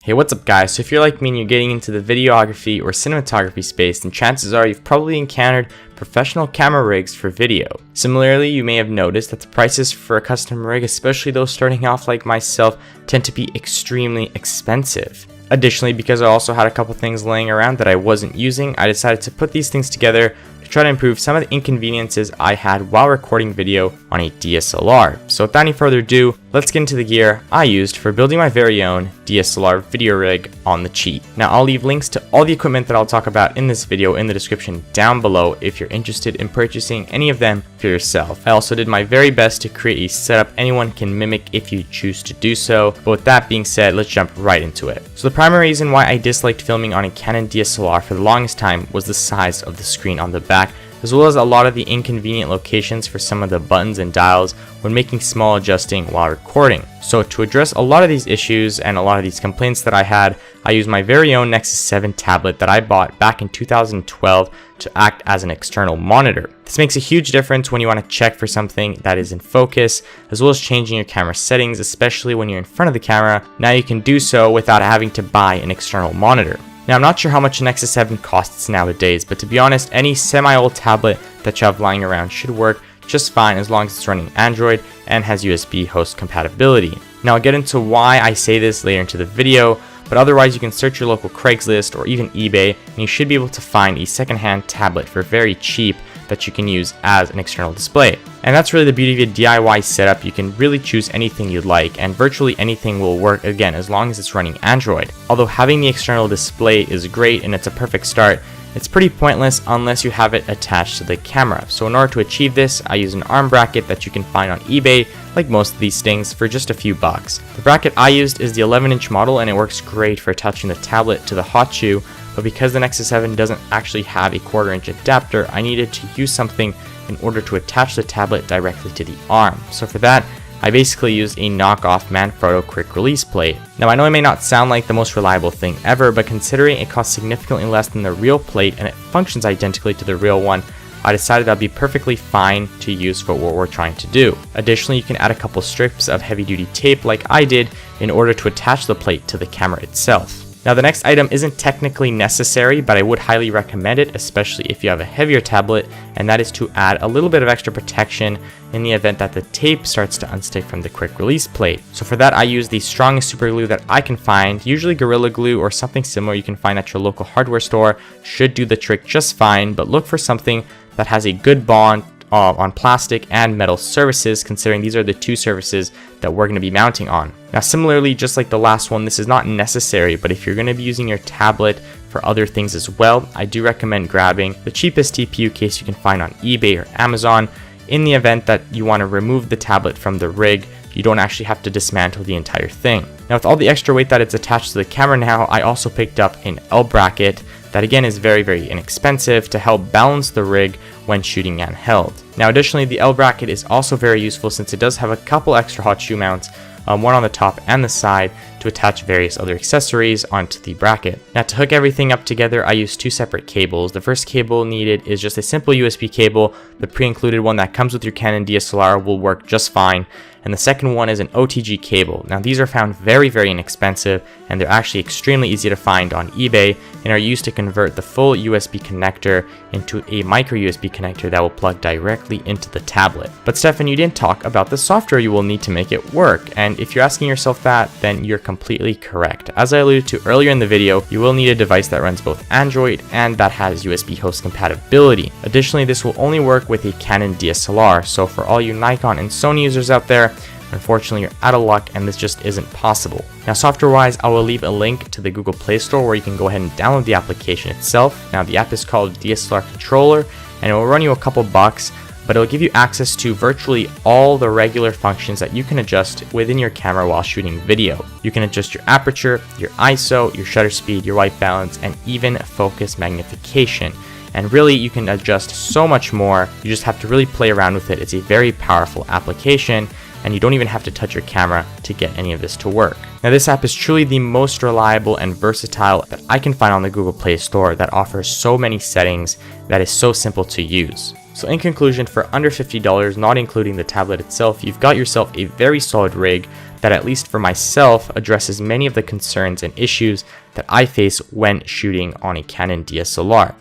Hey, what's up guys? So if you're like me and you're getting into the videography or cinematography space, then chances are you've probably encountered professional camera rigs for video. Similarly, you may have noticed that the prices for a custom rig, especially those starting off like myself, tend to be extremely expensive. Additionally, because I also had a couple things laying around that I wasn't using, I decided to put these things together to try to improve some of the inconveniences I had while recording video on a DSLR. So without any further ado, let's get into the gear I used for building my very own DSLR video rig on the cheap. Now I'll leave links to all the equipment that I'll talk about in this video in the description down below if you're interested in purchasing any of them for yourself. I also did my very best to create a setup anyone can mimic if you choose to do so, but with that being said, let's jump right into it. So the primary reason why I disliked filming on a Canon DSLR for the longest time was the size of the screen on the back, as well as a lot of the inconvenient locations for some of the buttons and dials when making small adjusting while recording. So to address a lot of these issues and a lot of these complaints that I had, I used my very own Nexus 7 tablet that I bought back in 2012 to act as an external monitor. This makes a huge difference when you want to check for something that is in focus, as well as changing your camera settings, especially when you're in front of the camera. Now you can do so without having to buy an external monitor. Now I'm not sure how much a Nexus 7 costs nowadays, but to be honest, any semi-old tablet that you have lying around should work just fine as long as it's running Android and has USB host compatibility. Now I'll get into why I say this later into the video, but otherwise you can search your local Craigslist or even eBay and you should be able to find a secondhand tablet for very cheap that you can use as an external display. And that's really the beauty of a DIY setup. You can really choose anything you'd like, and virtually anything will work, again, as long as it's running Android. Although having the external display is great and it's a perfect start, it's pretty pointless unless you have it attached to the camera. So in order to achieve this, I use an arm bracket that you can find on eBay, like most of these things, for just a few bucks. The bracket I used is the 11-inch model and it works great for attaching the tablet to the hot shoe, but because the Nexus 7 doesn't actually have a 1/4-inch adapter, I needed to use something in order to attach the tablet directly to the arm. So for that, I basically used a knockoff Manfrotto quick release plate. Now I know it may not sound like the most reliable thing ever, but considering it costs significantly less than the real plate and it functions identically to the real one, I decided that'd be perfectly fine to use for what we're trying to do. Additionally, you can add a couple strips of heavy duty tape like I did in order to attach the plate to the camera itself. Now the next item isn't technically necessary, but I would highly recommend it, especially if you have a heavier tablet, and that is to add a little bit of extra protection in the event that the tape starts to unstick from the quick release plate. So for that, I use the strongest super glue that I can find, usually Gorilla Glue or something similar you can find at your local hardware store. Should do the trick just fine, but look for something that has a good bond on plastic and metal surfaces, considering these are the two surfaces that we're going to be mounting on. Now similarly, just like the last one, this is not necessary, but if you're going to be using your tablet for other things as well, I do recommend grabbing the cheapest TPU case you can find on eBay or Amazon. In the event that you want to remove the tablet from the rig, you don't actually have to dismantle the entire thing. Now with all the extra weight that it's attached to the camera now, I also picked up an L bracket that again is very inexpensive to help balance the rig when shooting handheld. Now additionally, the L bracket is also very useful since it does have a couple extra hot shoe mounts, one on the top and the side, to attach various other accessories onto the bracket. Now to hook everything up together, I used two separate cables. The first cable needed is just a simple USB cable. The pre-included one that comes with your Canon DSLR will work just fine. And the second one is an OTG cable. Now these are found very inexpensive, and they're actually extremely easy to find on eBay and are used to convert the full USB connector into a micro USB connector that will plug directly into the tablet. But Stefan, you didn't talk about the software you will need to make it work, and if you're asking yourself that, then you're completely correct. As I alluded to earlier in the video, you will need a device that runs both Android and that has USB host compatibility. Additionally, this will only work with a Canon DSLR, so for all you Nikon and Sony users out there, unfortunately you're out of luck and this just isn't possible. Now software wise, I will leave a link to the Google Play Store where you can go ahead and download the application itself. Now the app is called DSLR Controller and it will run you a couple bucks, but it'll give you access to virtually all the regular functions that you can adjust within your camera while shooting video. You can adjust your aperture, your ISO, your shutter speed, your white balance, and even focus magnification. And really, you can adjust so much more. You just have to really play around with it. It's a very powerful application, and you don't even have to touch your camera to get any of this to work. Now this app is truly the most reliable and versatile that I can find on the Google Play Store that offers so many settings that is so simple to use. So in conclusion, for under $50, not including the tablet itself, you've got yourself a very solid rig that, at least for myself, addresses many of the concerns and issues that I face when shooting on a Canon DSLR.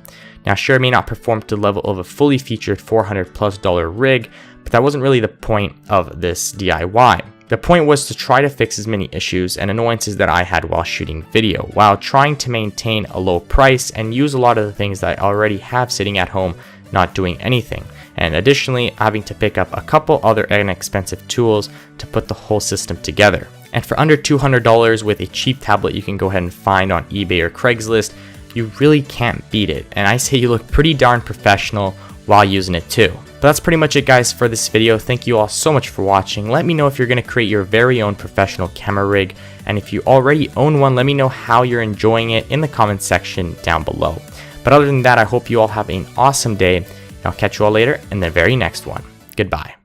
Now sure, it may not perform to the level of a fully featured $400+ rig, but that wasn't really the point of this DIY. The point was to try to fix as many issues and annoyances that I had while shooting video, while trying to maintain a low price and use a lot of the things that I already have sitting at home not doing anything, and additionally having to pick up a couple other inexpensive tools to put the whole system together. And for under $200 with a cheap tablet you can go ahead and find on eBay or Craigslist, you really can't beat it, and I say you look pretty darn professional while using it too. But that's pretty much it, guys, for this video. Thank you all so much for watching. Let me know if you're going to create your very own professional camera rig, and if you already own one, let me know how you're enjoying it in the comments section down below. But other than that, I hope you all have an awesome day, and I'll catch you all later in the very next one. Goodbye.